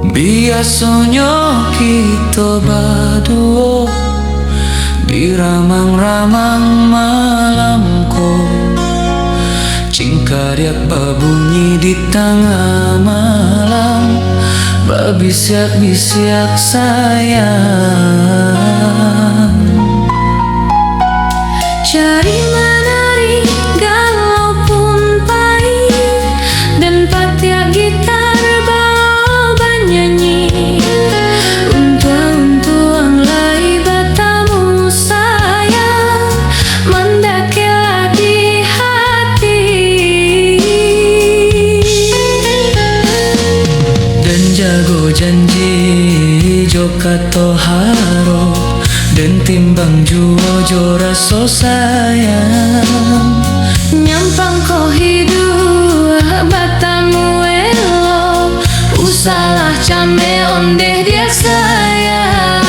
Biasanya kita berdua di ramang-ramang malamku, cingkariak berbunyi di tengah malam, berbisiak-bisiak sayang. Cari menari galau pun pahit, dan patiak gitar bawa bernyanyi. Untuang-untuang lai batamu sayang, mendakilah di hati. Dan jago janji jokato haro, dan timbang juo jo raso sayang. Nyampang ko hidup batamu elo, usalah came onde dia sayang.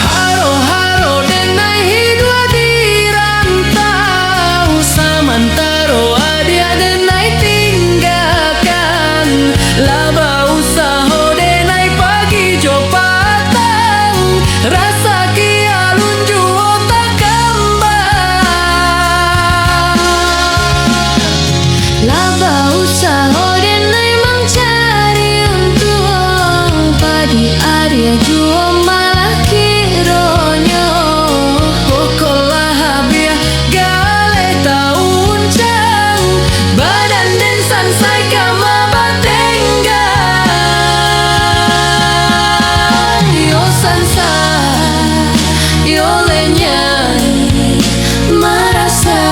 Haro-haro denai hidup di rantau, samantaro adia denai tinggalkan. Laba usaho denai pagi jo patang, rasa kia lunju otak kembang. Laba usaha denai mencari untung, padi Arya juo malah kironyo. Pokolah habia gale tauncang, badan den sansai kama batenggang. Yo sansai, yo lenyai merasa.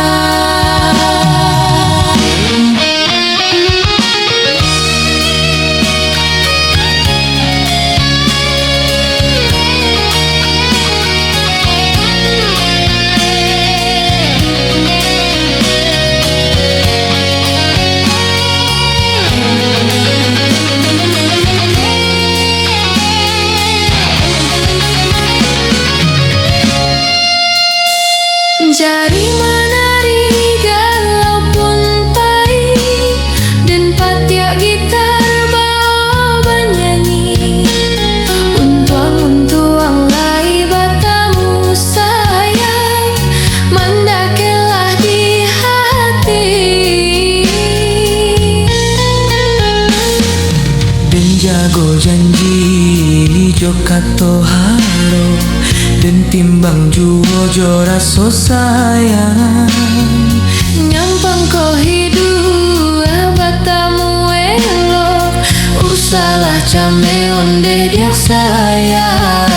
Jari menari galau pun pahit, dan patiak gitar bawa bernyanyi. Untuang-untuang lai batamu sayang, mendakilah di hati. Dan jago janji jokato haro, dan timbang juo jo raso sayang. Nyampang ko hidup batamu elo, usalah came onde dia sayang.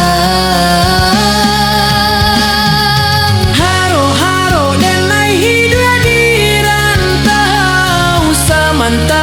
Haro-haro denai hidup di rantau, samantara